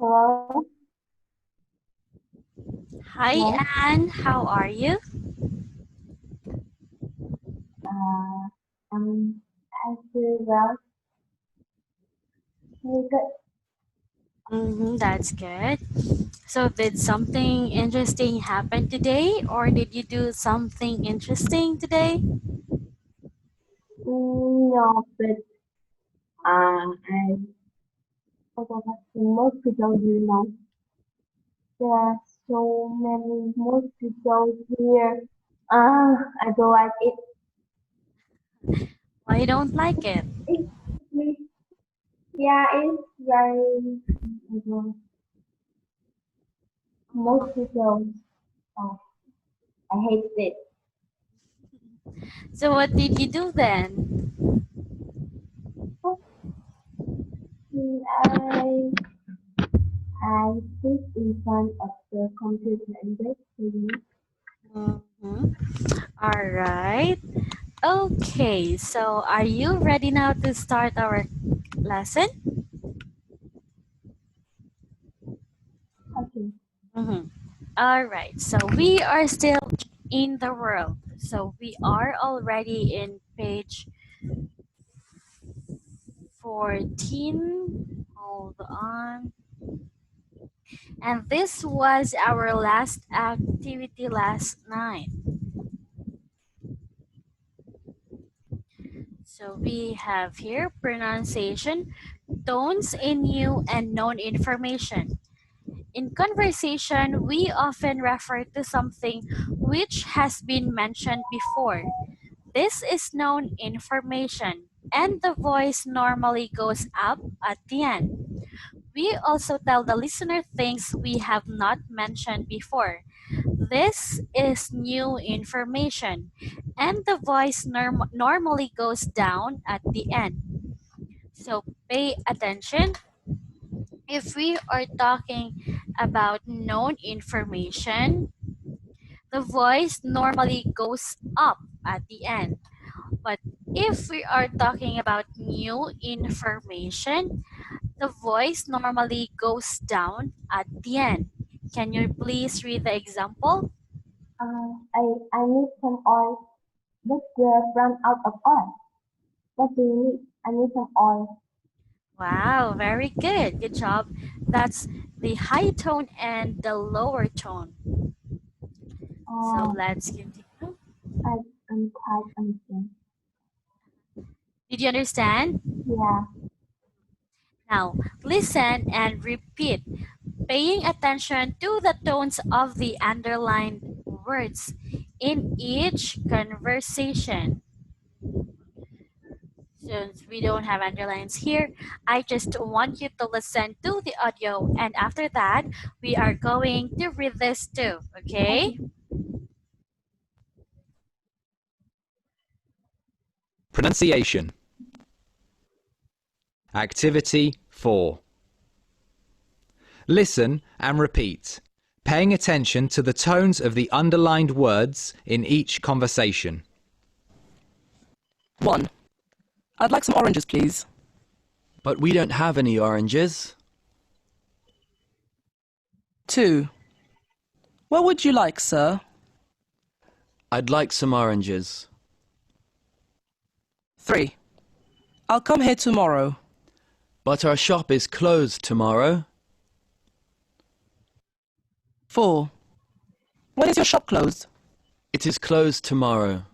Hello? Hi, Hello? Anne. How are you? Uh, I feel well. Very good. That's good. So, did something interesting happen today, or did you do something interesting today? No, but I forgot the mosquitoes, you know. There are so many mosquitoes here. I don't like it. I don't like it. It's, yeah, it's very mosquitoes. Uh, I hate it. So, what did you do then? I I sit in front of the computer and wait for you. Mm-hmm. All right. Okay, so are you ready now to start our lesson? Okay. Mm-hmm. All right, so we are still in the world. So we are already in page 14. Hold on. And this was our last activity last night. So we have here pronunciation, tones in new and known information. In conversation, we often refer to something which has been mentioned before. This is known information, and the voice normally goes up at the end. We also tell the listener things we have not mentioned before. This is new information, and the voice normally goes down at the end. So pay attention. If we are talking about known information, the voice normally goes up at the end. But if we are talking about new information, the voice normally goes down at the end. Can you please read the example? I need some oil. But we've run out of oil. What do you need? I need some oil. Wow, very good. Good job. That's the high tone and the lower tone. So Uh, let's continue. I, I'm quite understand. Did you understand? Yeah. Now, listen and repeat, paying attention to the tones of the underlined words in each conversation. Since we don't have underlines here, I just want you to listen to the audio, and after that, we are going to read this too, okay? Okay. Pronunciation. Activity 4. Listen and repeat, paying attention to the tones of the underlined words in each conversation. 1. I'd like some oranges, please. But we don't have any oranges. 2. What would you like, sir? I'd like some oranges. 3. I'll come here tomorrow. But our shop is closed tomorrow. 4. When is your shop closed? It is closed tomorrow.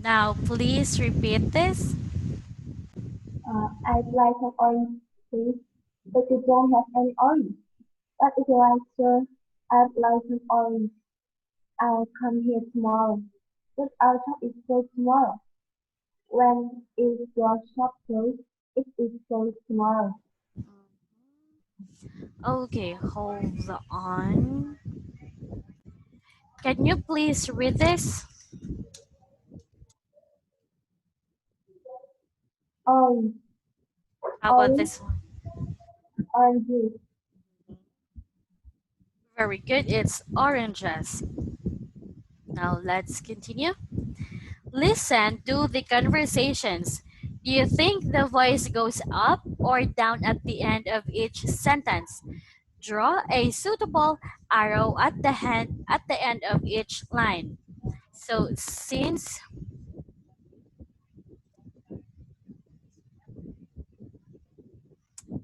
Now, please repeat this. I'd like an orange, please, but you don't have any orange. But if you like, sir, I'd like an orange. I'll come here tomorrow. But our shop is closed tomorrow. When is your shop closed? It is closed tomorrow. Okay, hold on. Can you please read this? Orange, How about orange, this one? orange juice. Very good. It's oranges. Now let's continue. Listen to the conversations. Do you think the voice goes up or down at the end of each sentence? Draw a suitable arrow at the end of each line. So since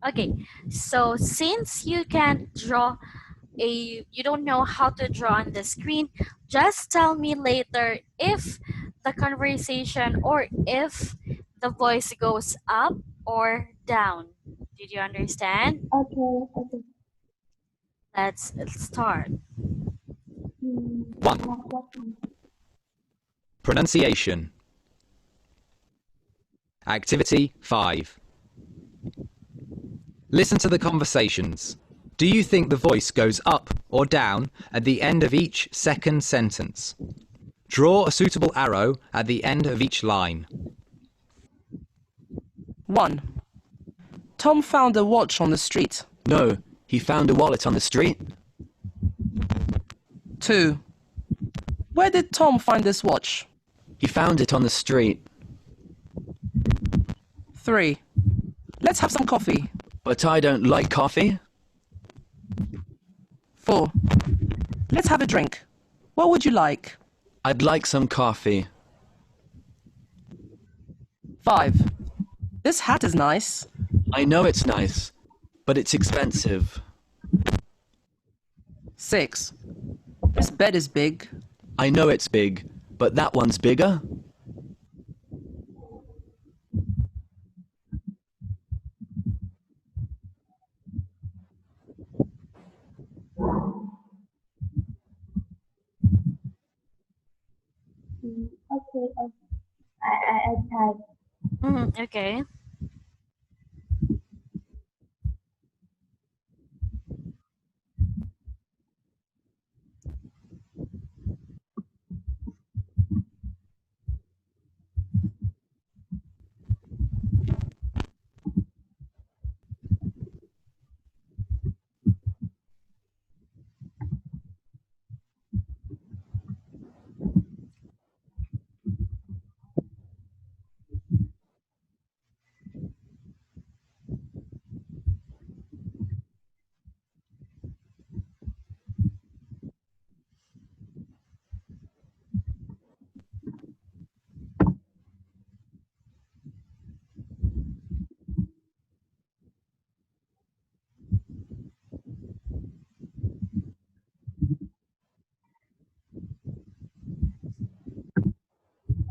okay, so since you can't draw you don't know how to draw on the screen, just tell me later if the conversation or if the voice goes up or down. Did you understand? Okay. Let's start. 1. Next question. Pronunciation. Activity 5. Listen to the conversations. Do you think the voice goes up or down at the end of each second sentence? Draw a suitable arrow at the end of each line. 1. Tom found a watch on the street. No, he found a wallet on the street. 2. Where did Tom find this watch? He found it on the street. 3. Let's have some coffee. But I don't like coffee. 4. Let's have a drink. What would you like? I'd like some coffee. 5. This hat is nice. I know it's nice, but it's expensive. 6. This bed is big. I know it's big, but that one's bigger. Okay. I type. Okay.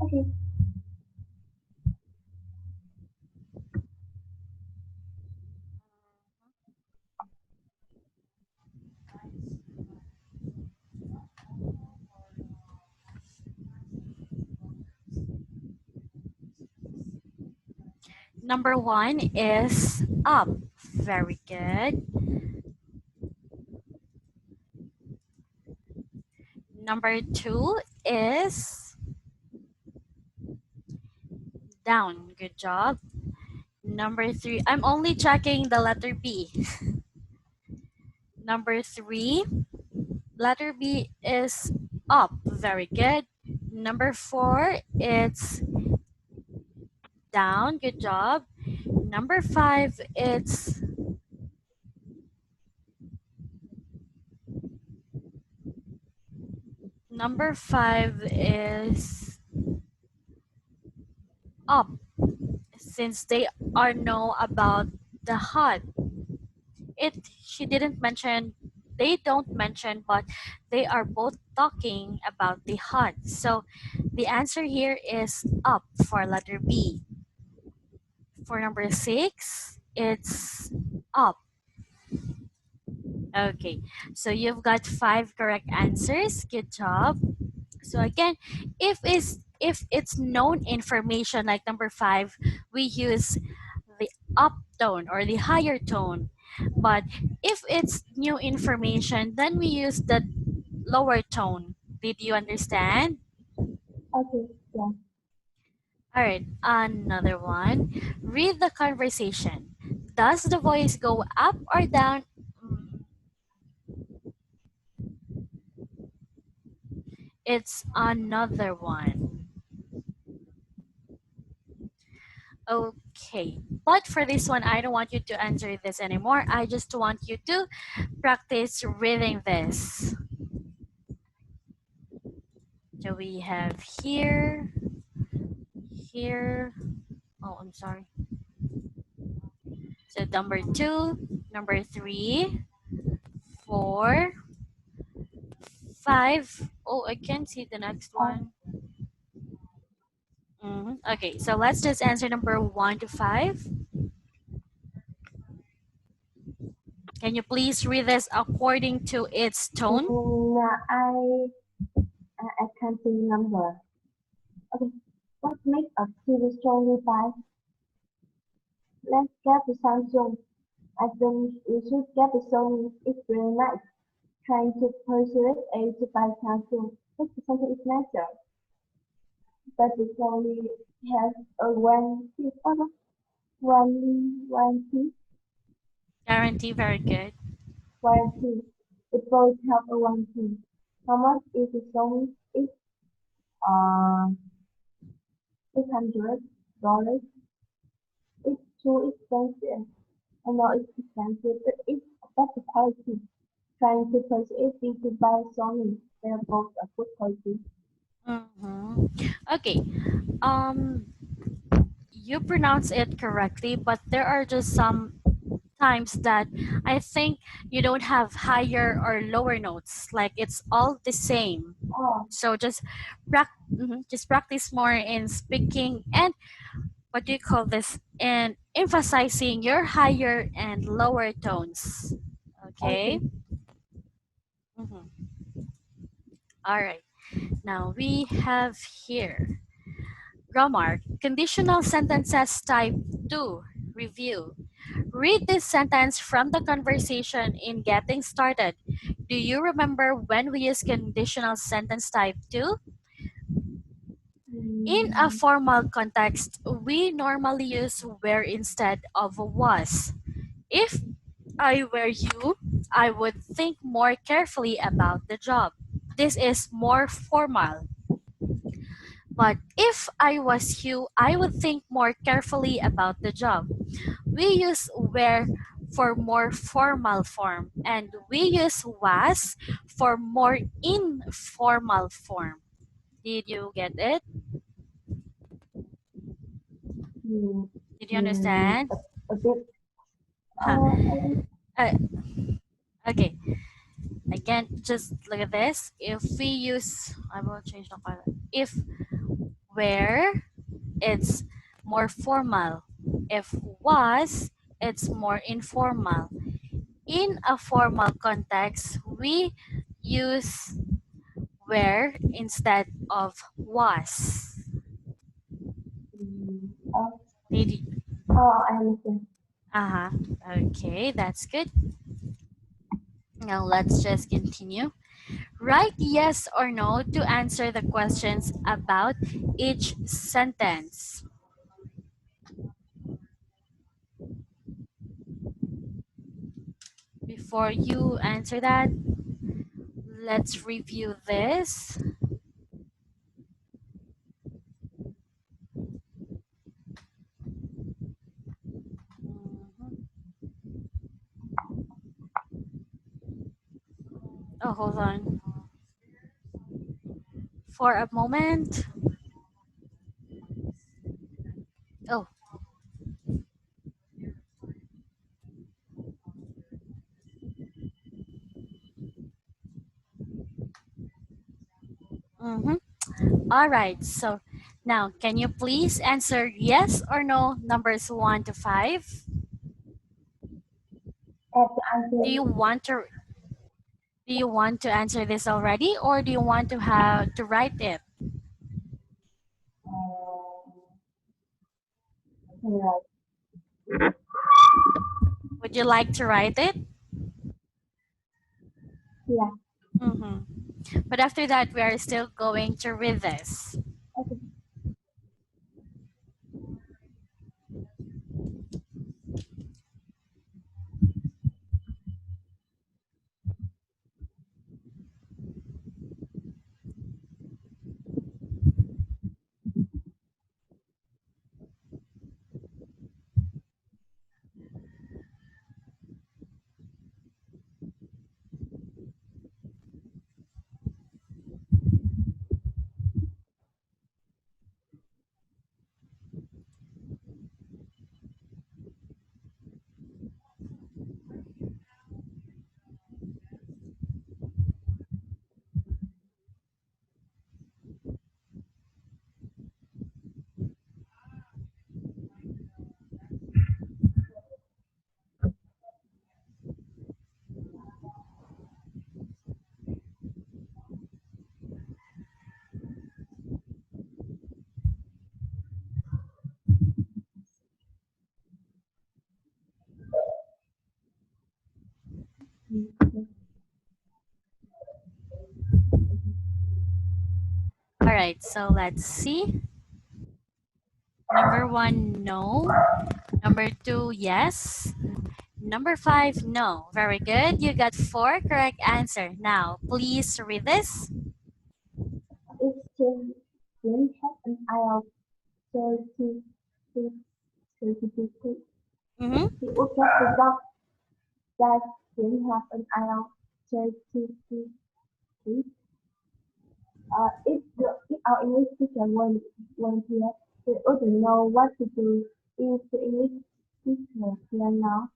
Okay. Number 1 is up. Very good. Number 2 is down. Good job. Number 3, I'm only checking the letter B. Number 3, letter B is up. Very good. Number 4, it's down. Good job. Number 5, it's up. since they are know about the hot. It she didn't mention, they don't mention, but they are both talking about the hot. So the answer here is up for letter B. For number 6, it's up. Okay, so you've got 5 correct answers. Good job. So again, if it's known information like number 5, we use the up tone or the higher tone. But if it's new information, then we use the lower tone. Did you understand? Okay, yes. All right, another one. Read the conversation. Does the voice go up or down? It's another one. Okay, but for this one, I don't want you to answer this anymore. I just want you to practice reading this. So we have here, here. Oh, I'm sorry. So number 2, number 3, 4, 5. Oh, I can't see the next Uh, one. Okay, so let's just answer number 1 to 5. Can you please read this according to its tone? I can't remember. Okay, what makes a TV strongly by? Let's get the Samsung. I think we should get the Sony. It's really nice. Trying to persuade A to buy Samsung. But the Samsung is nicer. But the Sony has a warranty. Guarantee, very good. Warranty. It both have a warranty. How much is the Sony? It's uh $600. It's too expensive. I know it's expensive, but it's better quality. Trying to persuade me to buy Sony. They're both a good quality. Mm-hmm. Okay. Um, you pronounce it correctly, but there are just some times that I think you don't have higher or lower notes. Like it's all the same. Oh, So just practice more in speaking and what do you call this? And emphasizing your higher and lower tones. Okay. okay. Mm-hmm. All right. Now we have here grammar, conditional sentences type 2, review. Read this sentence from the conversation in getting started. Do you remember when we use conditional sentence type 2? In a Mm, formal context, we normally use were instead of was. If I were you, I would think more carefully about the job. This is more formal. But if I was you, I would think more carefully about the job. We use were for more formal form, and we use was for more informal form. Did you get it? mm, Did you understand? a bit. Huh. I, Uh, okay. Again, just look at this. If we use, I will change the color. If where, it's more formal. If was, it's more informal. In a formal context, we use were instead of was. oh, Did you? I understand. Uh-huh. Okay, that's good. Now let's just continue. Write yes or no to answer the questions about each sentence. Before you answer that, let's review this. Mhm. Oh, hold on. For a moment. Oh. All right. So now, can you please answer yes or no numbers 1 to 5? Have to answer Do you want to answer this already, or do you want to have to write it? right. Would you like to write it? Yeah. Mm-hmm. But after that, we are still going to read this. Okay. All right. So let's see. Number 1, no. Number 2, yes. Number 5, no. Very good. You got 4 correct answer. Now, please read this. If Jane has an IELTS certificate, certificate, Mm-hmm. he would get the job. Does Jane have an IELTS certificate? If our English teacher weren't here, we wouldn't know what to do. If the English teacher here now,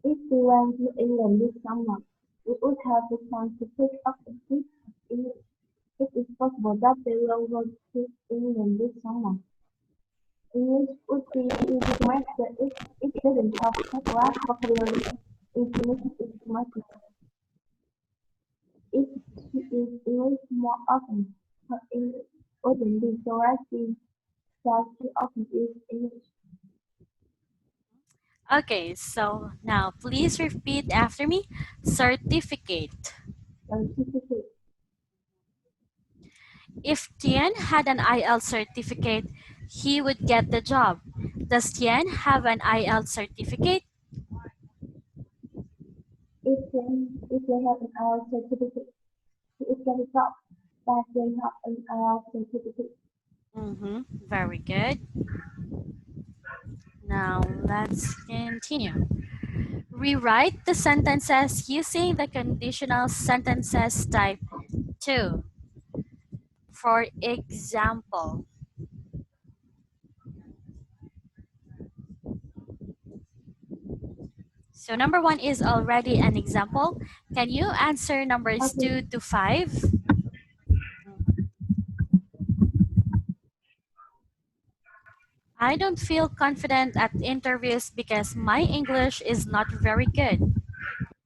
if we went to England this summer, we would have the chance to pick up a bit of English. It is possible that they will go to England this summer. English would be easy to master if it didn't have such vast vocabulary information is mastered. If she is English more often, her English wouldn't be so rusty that she often is English Okay, so now please repeat after me. Certificate. certificate. If Tian had an IELTS certificate, he would get the job. Does Tian have an IELTS certificate? If they have an IELTS certificate, she would get a job. But they have an IELTS certificate. Mm-hmm. Very good. Now let's continue. Rewrite the sentences using the conditional sentences type 2. For example, so number 1 is already an example. Can you answer numbers Okay, 2 to 5? I don't feel confident at interviews because my English is not very good.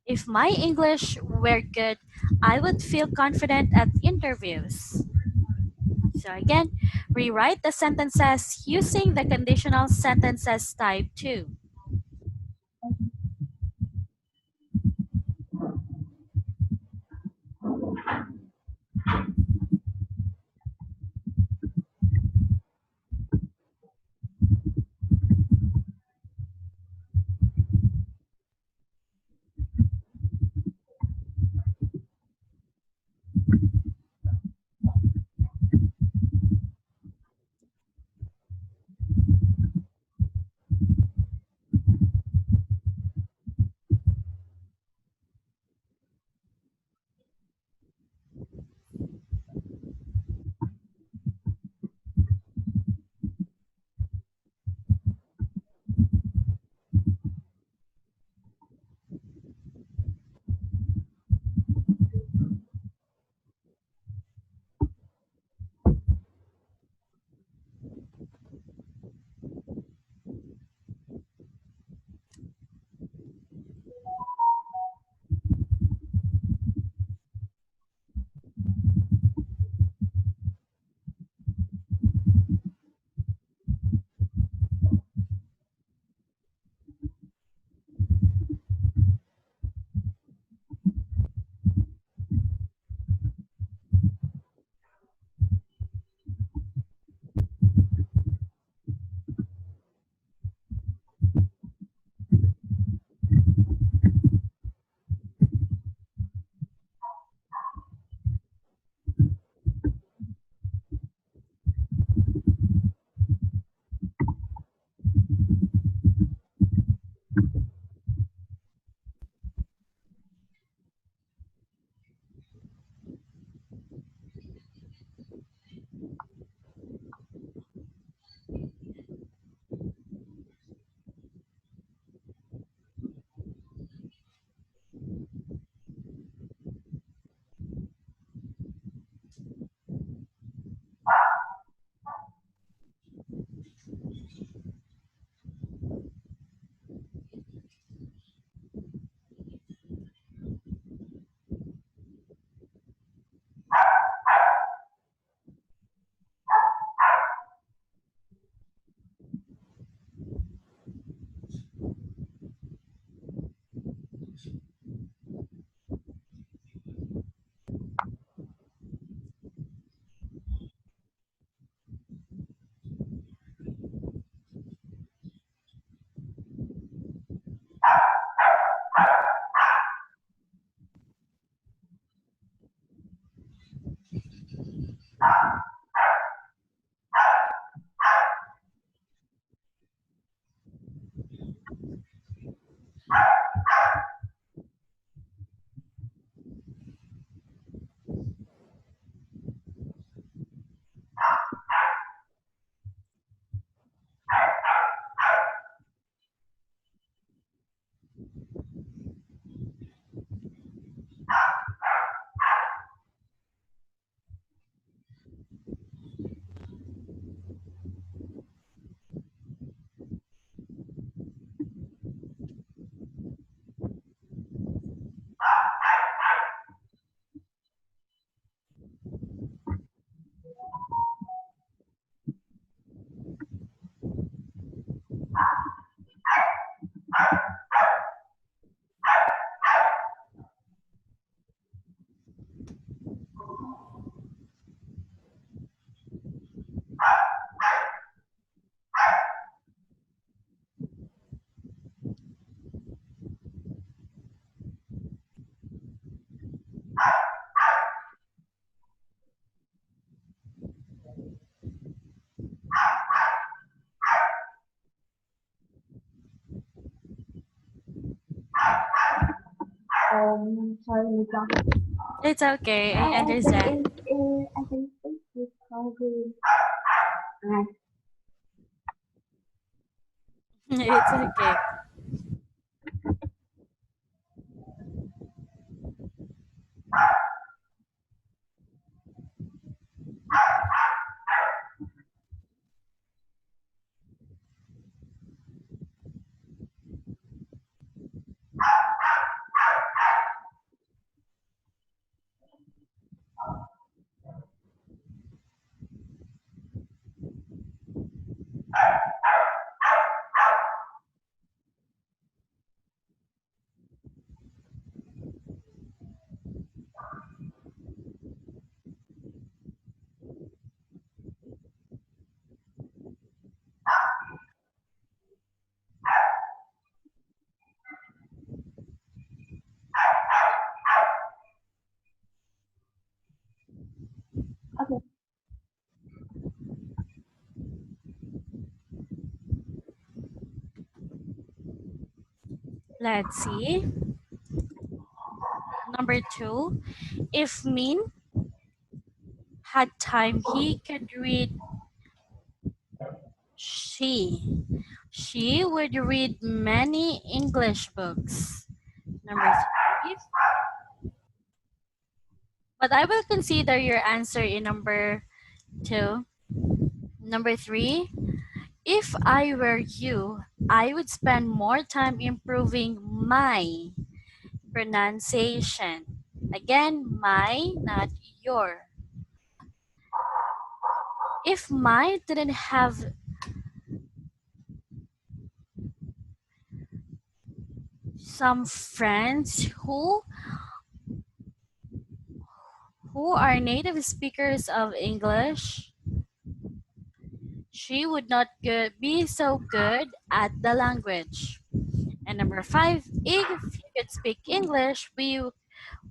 If my English were good, I would feel confident at interviews. So again, rewrite the sentences using the conditional sentences type 2. Sorry, Nika. It's okay. I I think understand. I think it's hungry. Right. It's okay. Okay. Let's see. Number two, if Min had time, he could read she. She would read many English books. Number three. But I will consider your answer in number two. Number three. If I were you, I would spend more time improving my pronunciation. Again, my, not your. If my didn't have some friends who are native speakers of English, she would not be so good at the language. And number five, if you could speak English, we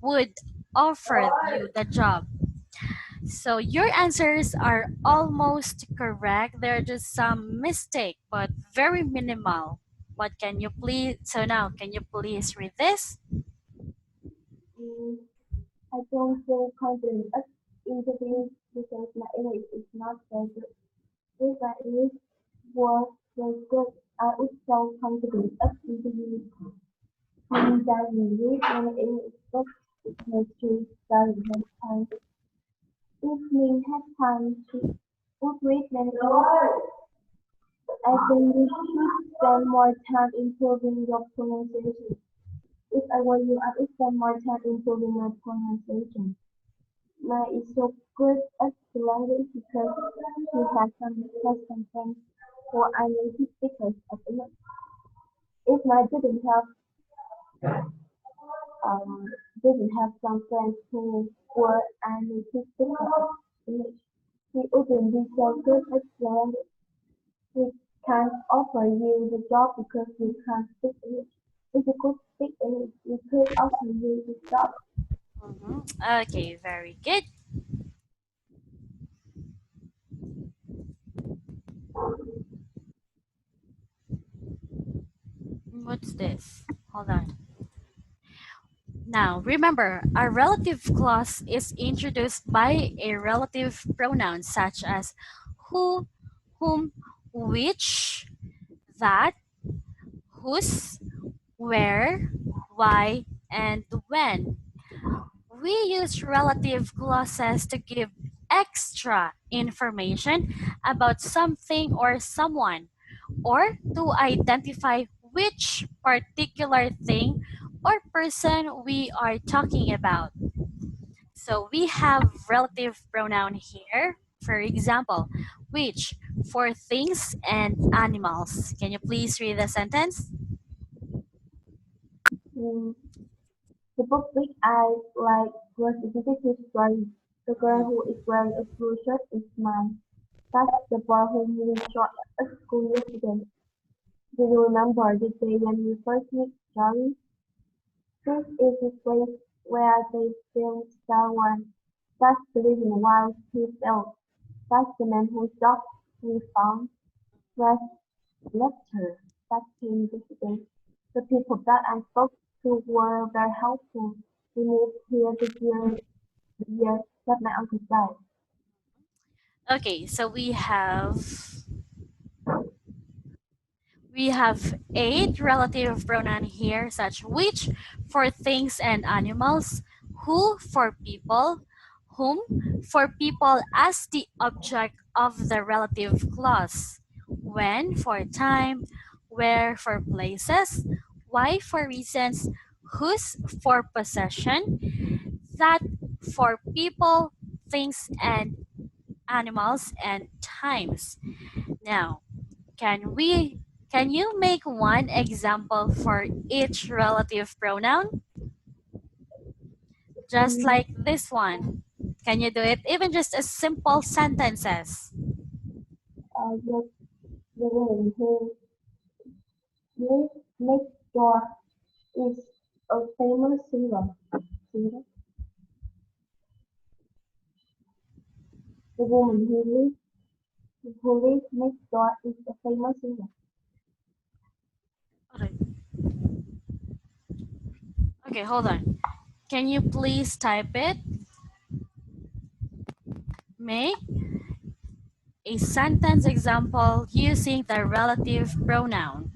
would offer you the job. So your answers are almost correct. There are just some mistake, but very minimal. What can you please? So now, can you please read this? Mm, I don't feel confident at interviews because my English is not very good. If my English was very good, I would feel confident at interviews. Meaning that you read many English books, it makes you study many times. If we had time to would read many English I think you should spend more time improving your pronunciation. If I were you, I would spend more time improving my pronunciation. Mine is so good at the language because she has some custom friends who are native speakers of English. If mine um, didn't have some friends who were native speakers of English, she wouldn't be so good at the language. We can't offer you the job because you can't speak English. If you could speak English, we could offer you the job. Okay, very good. What's this? Hold on. Now, remember, a relative clause is introduced by a relative pronoun such as who, whom, which, that, whose, where, why, and when. We use relative clauses to give extra information about something or someone, or to identify which particular thing or person we are talking about. So we have relative pronoun here. For example, which for things and animals. Can you please read the sentence? Mm, the book Big Eyes like was a detective story. The girl Mhm. who is wearing a blue shirt is mine. That's the boy whom we shot at school yesterday. Do you remember the day when we first met Charlie? This is the place where they filmed Star Wars. That's the reason why he fell. That's the man whose dog we found. Red Lecter. That came yesterday. The people that I spoke who were very helpful. We moved here this year that my uncle died. Okay, so we have 8 relative pronoun here, such which for things and animals, who for people, whom for people as the object of the relative clause, when for time, where for places, why for reasons, whose for possession, that for people, things and animals, and times. Now, can you make one example for each relative pronoun? Just Mm, like this one. Can you do it? Even just a simple sentences. yes, the woman who lives next door is a famous singer. Singer. The woman who lives next door is a famous singer. Okay. Okay, hold on. Can you please type it? Make a sentence example using the relative pronoun.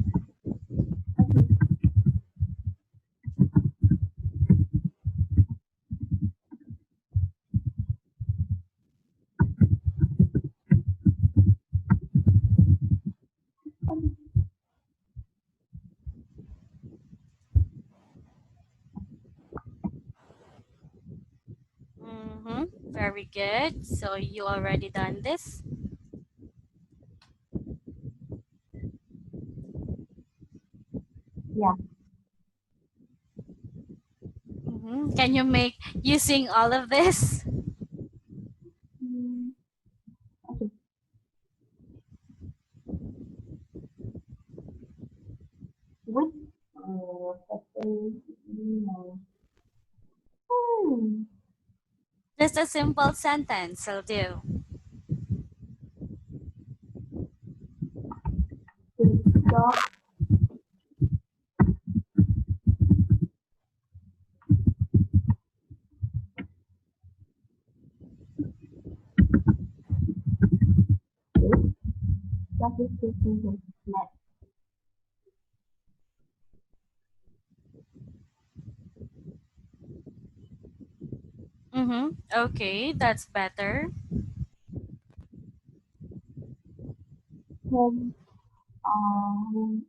Very good. So you already done this. Yeah. Can you make using all of this? Mm, okay. Which no. Hmm. Just a simple sentence will do. The dog is that is sitting with net. Okay, that's better. Home. Um.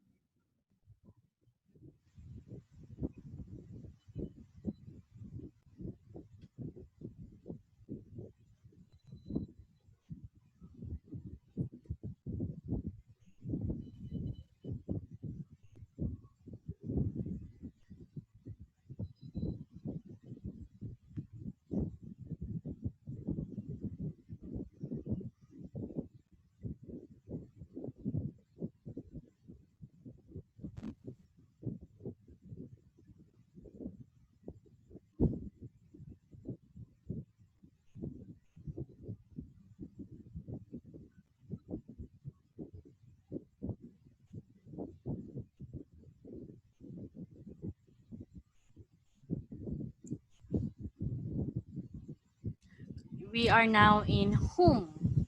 We are now in whom.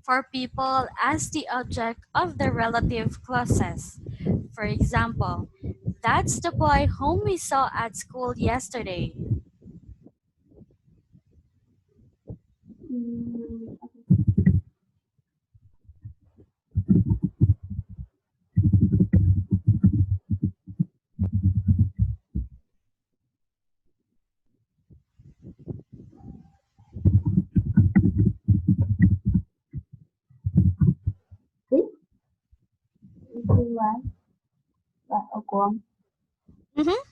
For people as the object of the relative clauses. For example, that's the boy whom we saw at school yesterday. Mm, this is the one that a one.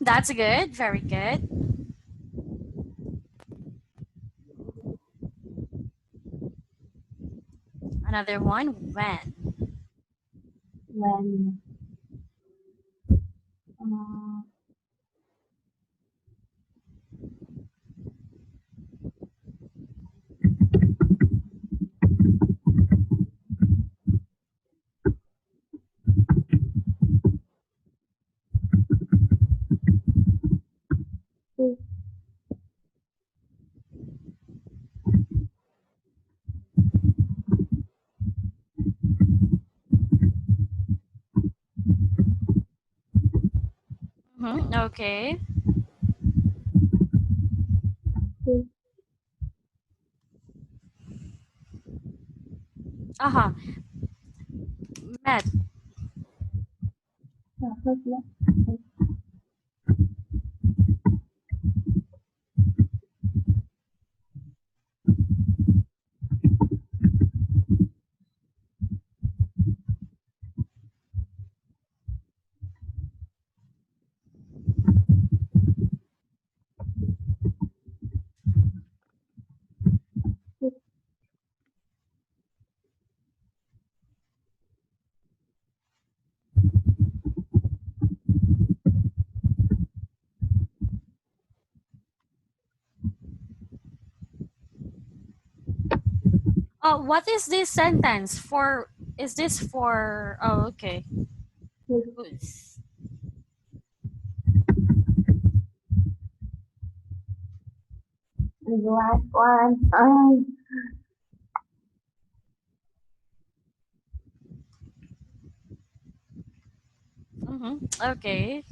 That's good. Very good. Another one, when. When uh, Okay. Please, Uh-huh. Matt. first, yeah. Please, What is this sentence for? Is this for? Oh, okay. please, and the last one. Okay.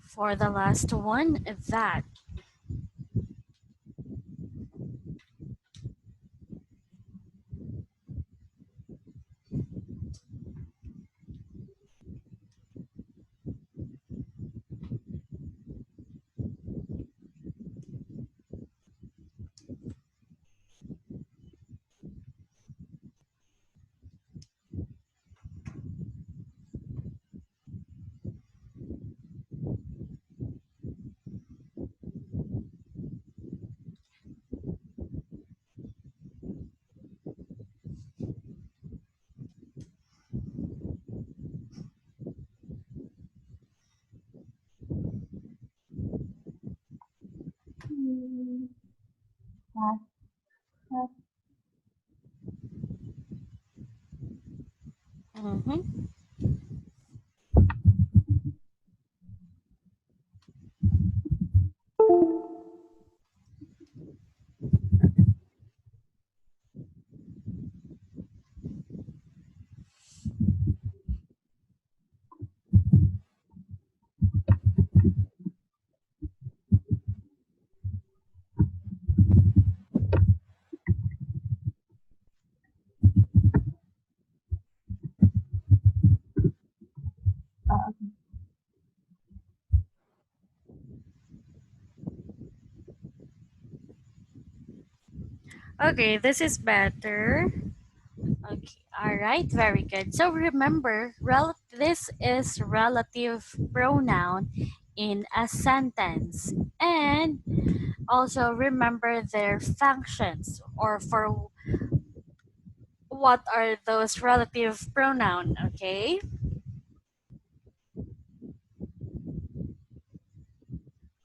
For the last one, that. Hmm, last, last, Mm-hmm. okay. Okay, this is better. Okay, all right, very good. So remember, this is relative pronoun in a sentence. And also remember their functions or for what are those relative pronoun, okay?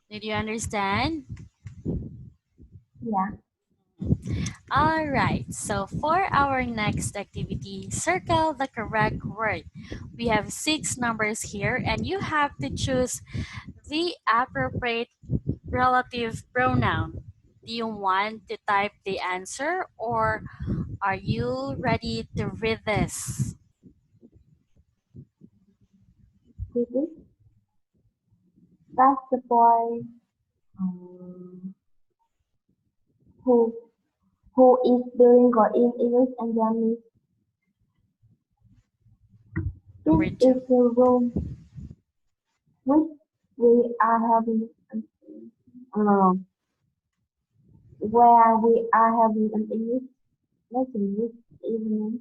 Did you understand? Yeah. All right, so for our next activity, circle the correct word. We have six numbers here, and you have to choose the appropriate relative pronoun. Do you want to type the answer or are you ready to read this? This is, that's the boy, um, who, who is bilingual in English and Japanese. This Number is two. the room which we are having, uh, where we are having an English lesson this evening.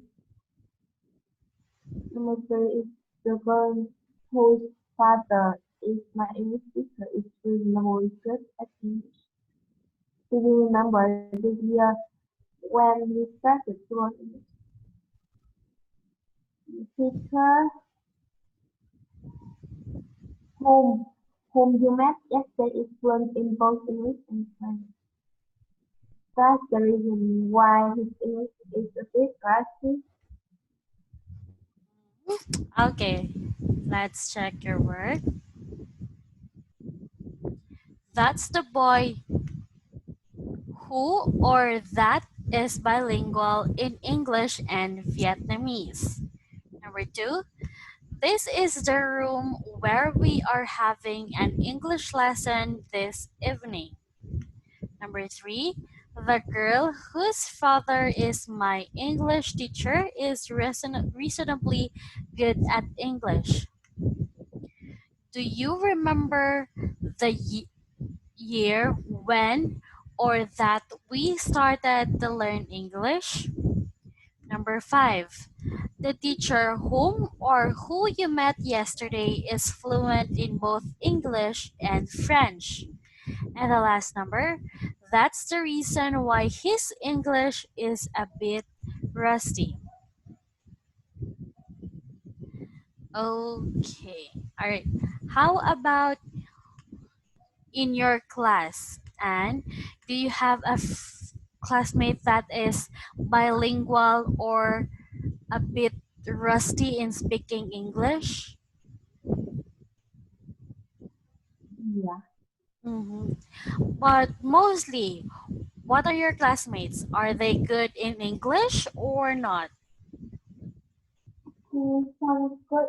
Number three is the girl whose father is my English teacher is reasonably good at English. Do you remember this year when we started to learn English? The teacher whom whom you met yesterday is fluent in both English and French. That's the reason why his English is a bit rusty. Okay, Let's check your word. That's the boy who or that is bilingual in English and Vietnamese. Number two, this is the room where we are having an English lesson this evening. Number three, the girl whose father is my English teacher is reasonably good at English. Do you remember the year when or that we started to learn English? Number five, the teacher whom or who you met yesterday is fluent in both English and French. And the last number, that's the reason why his English is a bit rusty. Okay. All right. How about in your class? And do you have a classmate that is bilingual or a bit rusty in speaking English? Yeah. Mm-hmm. But mostly, what are your classmates? Are they good in English or not? Some good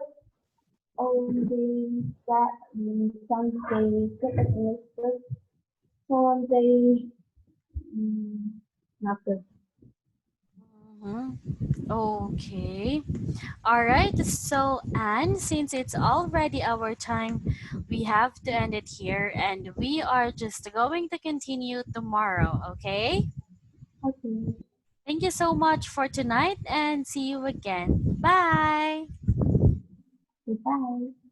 only that some say good at English, but some they not good. Mhm. Okay. All right. So, Anne, since it's already our time, we have to end it here and we are just going to continue tomorrow. Okay. Okay, Thank you so much for tonight and see you again. Bye. goodbye.